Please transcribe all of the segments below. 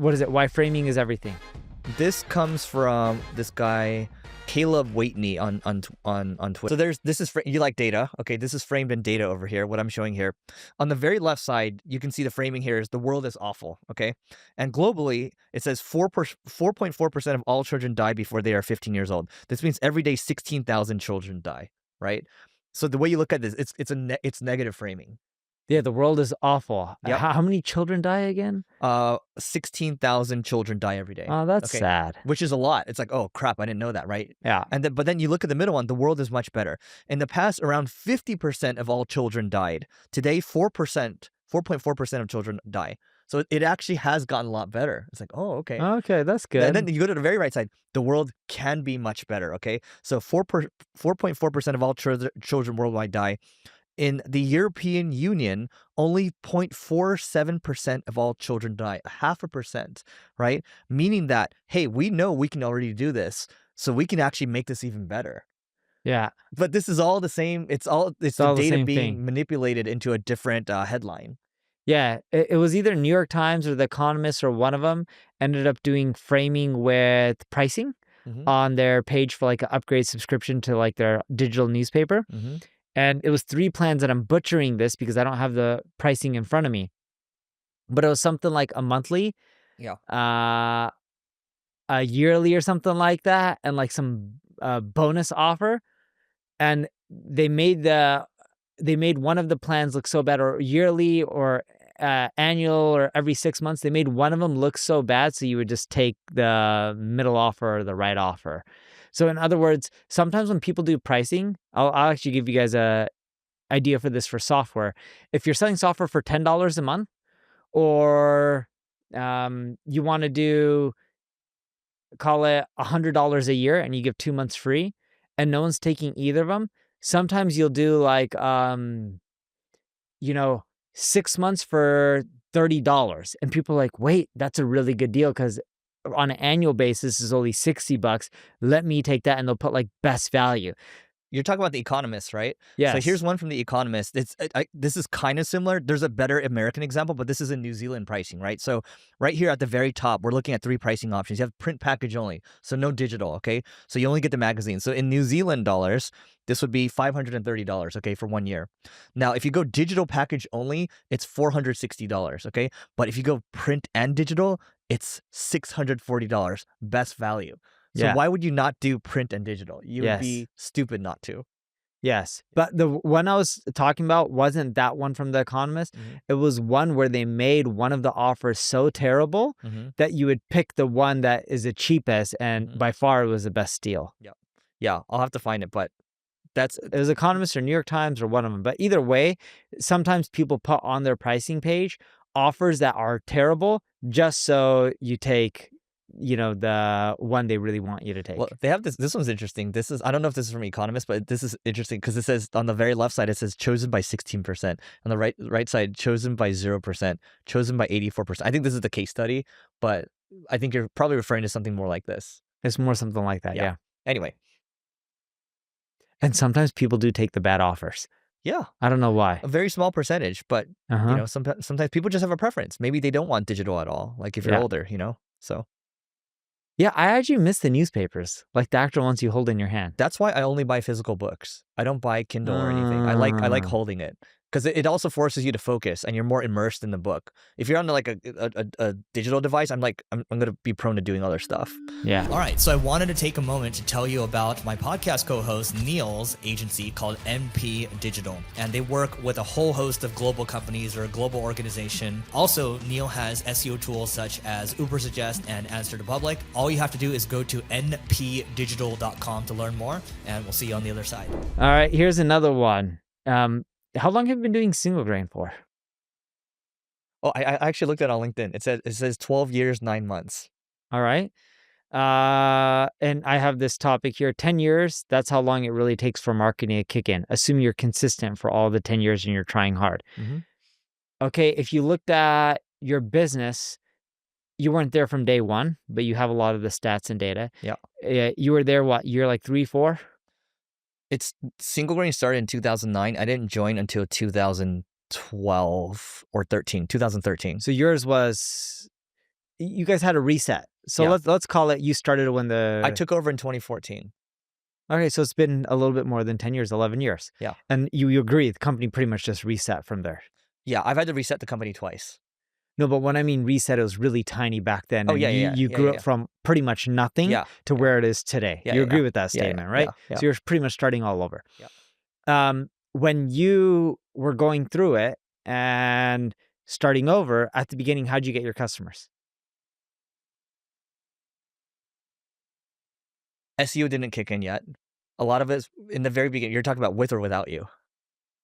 what is it? Why framing is everything. This comes from this guy, Caleb Waitney on Twitter. So you like data. Okay, this is framed in data over here, what I'm showing here. On the very left side, you can see the framing here is the world is awful, okay? And globally, it says 4.4% of all children die before they are 15 years old. This means every day 16,000 children die, right? So the way you look at this, it's negative framing. Yeah, the world is awful. Yep. How many children die again? 16,000 children die every day. Oh, that's sad. Which is a lot. It's like, oh crap, I didn't know that, right? Yeah. But then you look at the middle one, the world is much better. In the past, around 50% of all children died. Today, 4.4% of children die. So it actually has gotten a lot better. It's like, oh, okay. Okay, that's good. And then you go to the very right side, the world can be much better, okay? So 4.4% of all children worldwide die. In the European Union, only 0.47% of all children die, 0.5%, right? Meaning that, hey, we know we can already do this, so we can actually make this even better. Yeah. But this is all the same. It's the data being thing. manipulated into a different headline. Yeah, it was either New York Times or The Economist or one of them ended up doing framing with pricing on their page for like an upgrade subscription to like their digital newspaper. And it was 3 plans, and I'm butchering this because I don't have the pricing in front of me. But it was something like a monthly, a yearly or something like that, and like some bonus offer. And they made one of the plans look so bad, or yearly or annual or every 6 months. They made one of them look so bad, so you would just take the middle offer or the right offer. So in other words, sometimes when people do pricing, I'll actually give you guys a idea for this for software. If you're selling software for $10 a month, or you want to do, call it $100 a year, and you give 2 months free, and no one's taking either of them, sometimes you'll do like 6 months for $30, and people are like, wait, that's a really good deal because on an annual basis is only $60. Let me take that, and they'll put like best value. You're talking about The Economist, right? Yes. So here's one from The Economist. This is kind of similar. There's a better American example, but this is in New Zealand pricing, right? So right here at the very top, we're looking at 3 pricing options. You have print package only, so no digital, okay? So you only get the magazine. So in New Zealand dollars, this would be $530, okay, for 1 year. Now, if you go digital package only, it's $460, okay? But if you go print and digital, it's $640, best value. So why would you not do print and digital? You would be stupid not to. Yes. But the one I was talking about wasn't that one from The Economist. It was one where they made one of the offers so terrible that you would pick the one that is the cheapest, and by far it was the best deal. Yeah, I'll have to find it, but it was Economist or New York Times or one of them. But either way, sometimes people put on their pricing page offers that are terrible just so you take the one they really want you to take. Well, they have this one's interesting. I don't know if this is from Economist, but this is interesting because it says on the very left side, it says chosen by 16%. On the right side, chosen by 0%, chosen by 84%. I think this is the case study, but I think you're probably referring to something more like this. It's more something like that, yeah. Anyway. And sometimes people do take the bad offers. Yeah. I don't know why. A very small percentage, but sometimes people just have a preference. Maybe they don't want digital at all, like if you're older, so. Yeah, I actually miss the newspapers, like the actual ones you hold in your hand. That's why I only buy physical books. I don't buy Kindle or anything. I like holding it because it also forces you to focus and you're more immersed in the book. If you're on like a digital device, I'm going to be prone to doing other stuff. Yeah. All right. So I wanted to take a moment to tell you about my podcast co-host Neil's agency called MP Digital. And they work with a whole host of global companies or a global organization. Also, Neil has SEO tools such as Ubersuggest and Answer to Public. All you have to do is go to npdigital.com to learn more, and we'll see you on the other side. All right. Here's another one. How long have you been doing single grain for? Oh, I actually looked at it on LinkedIn. It says 12 years, 9 months. All right. And I have this topic here, 10 years. That's how long it really takes for marketing to kick in. Assume you're consistent for all the 10 years and you're trying hard. Okay. If you looked at your business, you weren't there from day one, but you have a lot of the stats and data. Yeah. You were there, year like 3, 4? It's single grain started in 2009. I didn't join until 2012 or 2013. So yours was you guys had a reset. So Yeah. let's call it, you started when I took over in 2014. Okay, so it's been a little bit more than 10 years, 11 years. Yeah. And you agree the company pretty much just reset from there. Yeah, I've had to reset the company twice. No, but when I mean reset, it was really tiny back then. Oh, And yeah, you yeah, grew yeah, up yeah. from pretty much nothing Yeah, to yeah. where it is today. Yeah, You yeah, agree yeah. with that Yeah, yeah, statement, right? yeah. So you're pretty much starting all over. Yeah. When you were going through it and starting over at the beginning, how'd you get your customers? SEO didn't kick in yet. A lot of it's in the very beginning. You're talking about with or without you.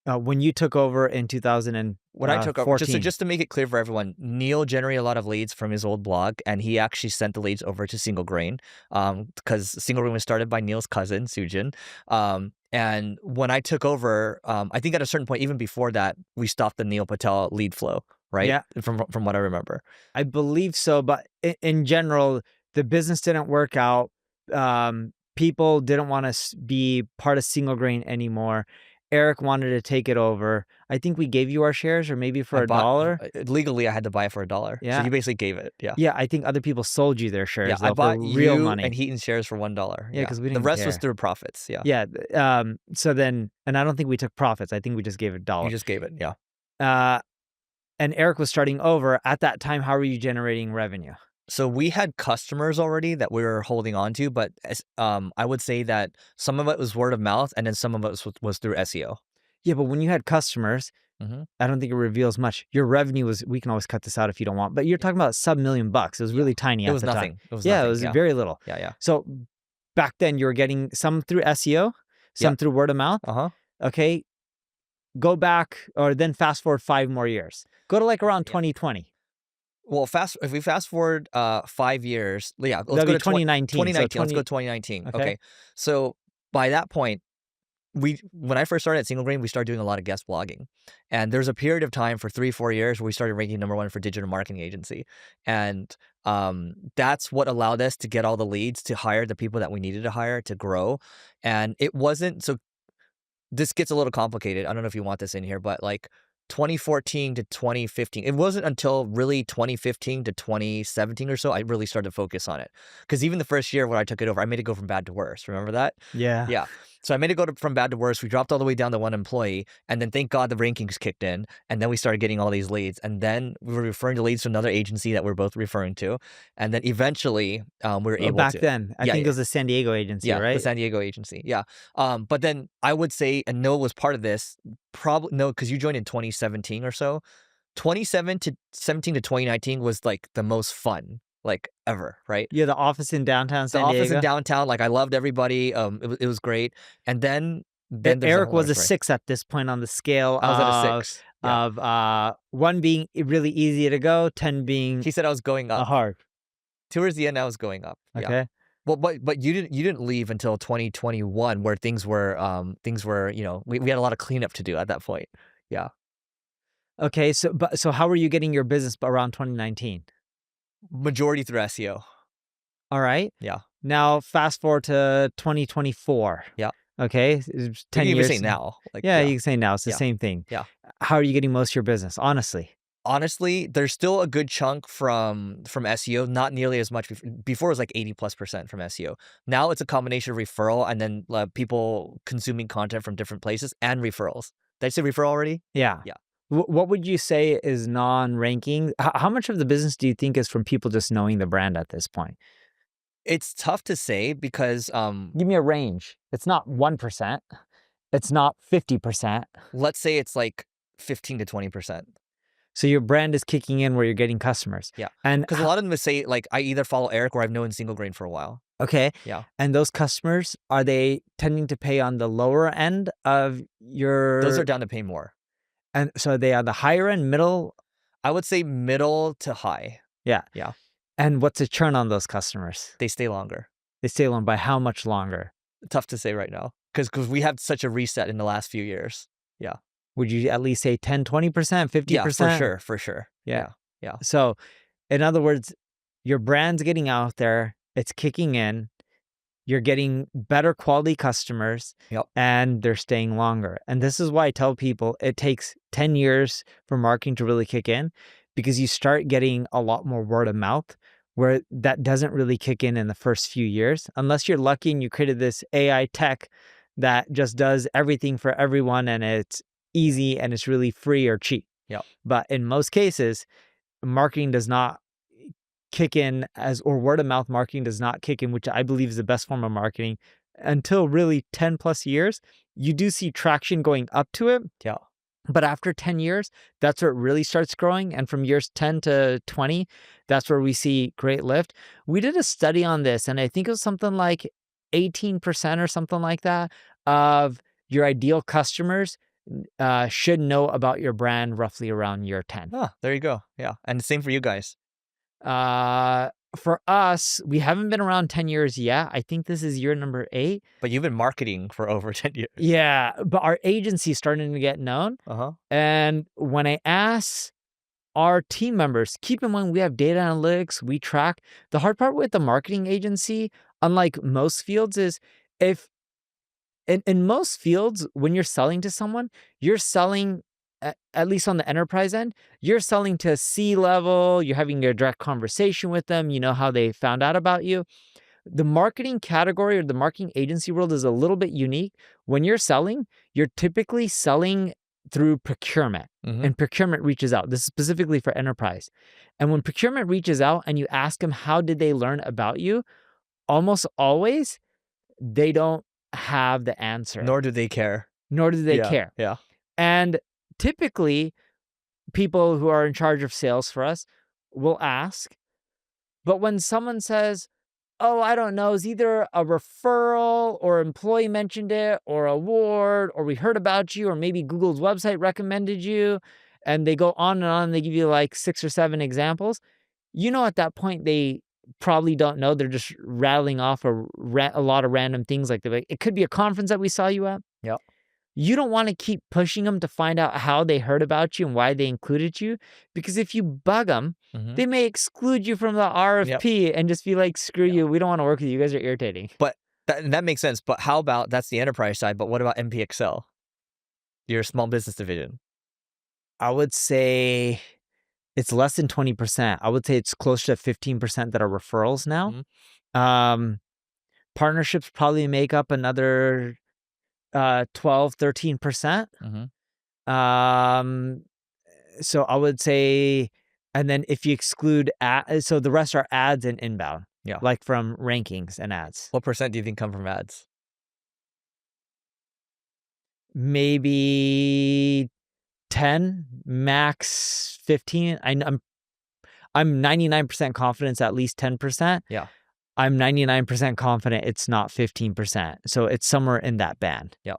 When you took over in 2014. When I took over, just to make it clear for everyone, Neil generated a lot of leads from his old blog, and he actually sent the leads over to Single Grain, because Single Grain was started by Neil's cousin, Sujin. And when I took over, I think at a certain point, even before that, we stopped the Neil Patel lead flow, right? Yeah. From what I remember. I believe so, but in general, the business didn't work out. People didn't want to be part of Single Grain anymore. Eric wanted to take it over. I think we gave you our shares, or maybe for $1. Legally, I had to buy it for $1. Yeah. So you basically gave it. Yeah. Yeah, I think other people sold you their shares. Yeah, though, I bought for real you money. and Heaton shares for $1. Yeah, because we didn't The rest care. was through profits. Yeah. Yeah. So then, and I don't think we took profits. I think we just gave it $1. You just gave it. Yeah. And Eric was starting over. At that time, how were you generating revenue? So we had customers already that we were holding on to, but I would say that some of it was word of mouth, and then some of it was through SEO. Yeah, but when you had customers, I don't think it reveals much. Your revenue was, we can always cut this out if you don't want, but you're talking about sub $1 million. It was really tiny at the time. Nothing. It was yeah, nothing. it was very little. Yeah. So back then you were getting some through SEO, some through word of mouth. Okay. Go back, or then fast forward 5 more years. Go to like around 2020. Well, if we fast forward 5 years, let's go to 2019. 2019. Let's go 2019. Okay. So by that point, when I first started at Single Grain, we started doing a lot of guest blogging, and there's a period of time for 3-4 years where we started ranking #1 for digital marketing agency, and that's what allowed us to get all the leads to hire the people that we needed to hire to grow. And it wasn't so. This gets a little complicated. I don't know if you want this in here, but like 2014 to 2015, it wasn't until really 2015 to 2017 or so I really started to focus on it. Because even the first year when I took it over, I made it go from bad to worse. Remember that? Yeah. So I made it go from bad to worse. We dropped all the way down to 1 employee, and then thank God the rankings kicked in, and then we started getting all these leads, and then we were referring to leads to another agency that we're both referring to, and then eventually we were able back to. then, I think it was the San Diego agency, right? The San Diego agency. Yeah. But then I would say, and Noah was part of this, probably no, because you joined in 2017 or so. 2017 to 2019 was like the most fun, like ever, right? Yeah, the office in downtown San Diego. The office in downtown, like I loved everybody. It was great. And then Eric was a 6 at this point on the scale. I was at a 6. Of 1 being really easy to go, 10 being he said I was going up hard. Towards the end, I was going up. Okay. Yeah. Well, but you didn't leave until 2021, where things were we had a lot of cleanup to do at that point. Yeah. Okay, so how were you getting your business around 2019? Majority through SEO. All right. Yeah. Now fast forward to 2024. Yeah. Okay. 10 you can years. even say now. Like, you can say now. It's the same thing. Yeah. How are you getting most of your business, honestly? Honestly, there's still a good chunk from SEO, not nearly as much. Before it was like 80+% from SEO. Now it's a combination of referral and then people consuming content from different places and referrals. Did I say referral already? Yeah. Yeah. What would you say is non-ranking? How much of the business do you think is from people just knowing the brand at this point? It's tough to say because give me a range. It's not 1%. It's not 50%. Let's say it's like 15 to 20%. So your brand is kicking in where you're getting customers. Yeah. And because a lot of them would say, like, I either follow Eric or I've known Single Grain for a while. Okay. Yeah. And those customers, are they tending to pay on the lower end of your... Those are down to pay more. And so are they on the higher end, middle? I would say middle to high. Yeah. Yeah. And what's the churn on those customers? They stay longer. They stay long by how much longer? Tough to say right now because we had such a reset in the last few years. Yeah. Would you at least say 10, 20%, 50%? Yeah, for sure. Yeah. Yeah. So in other words, your brand's getting out there, it's kicking in, you're getting better quality customers, and they're staying longer. And this is why I tell people it takes 10 years for marketing to really kick in, because you start getting a lot more word of mouth, where that doesn't really kick in the first few years, unless you're lucky and you created this AI tech that just does everything for everyone and it's easy and it's really free or cheap. Yeah. But in most cases, marketing does not kick in or word of mouth marketing does not kick in, which I believe is the best form of marketing, until really 10 plus years. You do see traction going up to it. Yeah. But after 10 years, that's where it really starts growing. And from years 10 to 20, that's where we see great lift. We did a study on this, and I think it was something like 18% or something like that of your ideal customers should know about your brand roughly around year 10. Oh, there you go. Yeah. And the same for you guys. For us, we haven't been around 10 years yet. I think this is year number 8. But you've been marketing for over 10 years. Yeah, but our agency is starting to get known. And when I ask our team members, keep in mind we have data analytics, we track. The hard part with the marketing agency, unlike most fields, is if in most fields, when you're selling to someone, you're selling, at least on the enterprise end, you're selling to C-level, you're having a direct conversation with them, you know how they found out about you. The marketing category or the marketing agency world is a little bit unique. When you're selling, you're typically selling through procurement, and procurement reaches out. This is specifically for enterprise. And when procurement reaches out and you ask them, how did they learn about you? Almost always, they don't have the answer. Nor do they care. Care. Yeah. And typically, people who are in charge of sales for us will ask. But when someone says, oh, I don't know, it's either a referral or employee mentioned it or award or we heard about you or maybe Google's website recommended you, and they go on and on, they give you like 6 or 7 examples, you know at that point they probably don't know. They're just rattling off a lot of random things like that. It could be a conference that we saw you at. Yep. You don't want to keep pushing them to find out how they heard about you and why they included you, because if you bug them, they may exclude you from the RFP and just be like, screw you, we don't want to work with you. You guys are irritating. But that makes sense. But how about, that's the enterprise side, but what about MPXL, your small business division? I would say it's less than 20%. I would say it's closer to 15% that are referrals now. Partnerships probably make up another 12-13%. So I would say, and then if you exclude so the rest are ads and inbound, like from rankings and ads. What percent do you think come from ads? Maybe 10, max 15. I'm 99% confident it's at least 10%. Yeah. I'm 99% confident it's not 15%. So it's somewhere in that band. Yeah.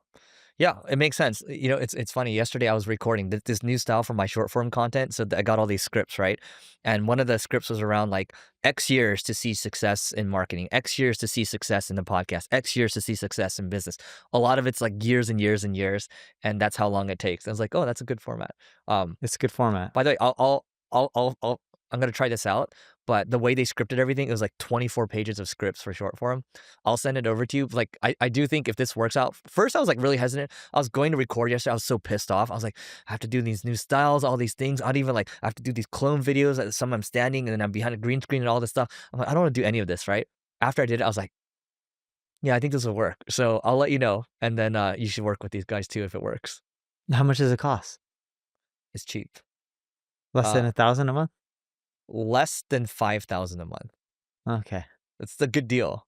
Yeah, it makes sense. You know, it's funny. Yesterday I was recording this new style for my short form content. So I got all these scripts, right? And one of the scripts was around like X years to see success in marketing, X years to see success in the podcast, X years to see success in business. A lot of it's like years and years and years, and that's how long it takes. I was like, oh, that's a good format. It's a good format. By the way, I'm gonna try this out, but the way they scripted everything, it was like 24 pages of scripts for short form. I'll send it over to you. Like, I do think if this works out, first I was like really hesitant. I was going to record yesterday. I was so pissed off. I was like, I have to do these new styles, all these things. I'd even like, I have to do these clone videos. Some I'm standing and then I'm behind a green screen and all this stuff. I'm like, I don't want to do any of this, right? After I did it, I was like, yeah, I think this will work. So I'll let you know. And then you should work with these guys too if it works. How much does it cost? It's cheap. Less than $1,000 a month? Less than 5,000 a month. Okay. It's a good deal.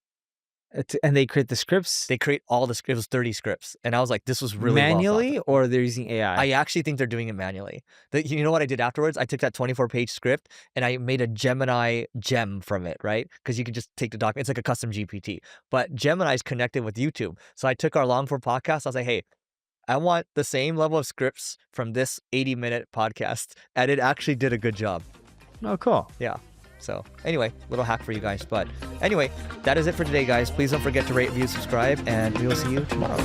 And they create the scripts? They create all the scripts, 30 scripts. And I was like, this was really manually, well or they're using AI? I actually think they're doing it manually. You know what I did afterwards? I took that 24-page script and I made a Gemini gem from it, right? Because you can just take the document. It's like a custom GPT. But Gemini is connected with YouTube. So I took our long form podcast. I was like, hey, I want the same level of scripts from this 80-minute podcast. And it actually did a good job. Oh, cool. Yeah. So anyway, little hack for you guys. But anyway, that is it for today, guys. Please don't forget to rate, review, subscribe, and we will see you tomorrow.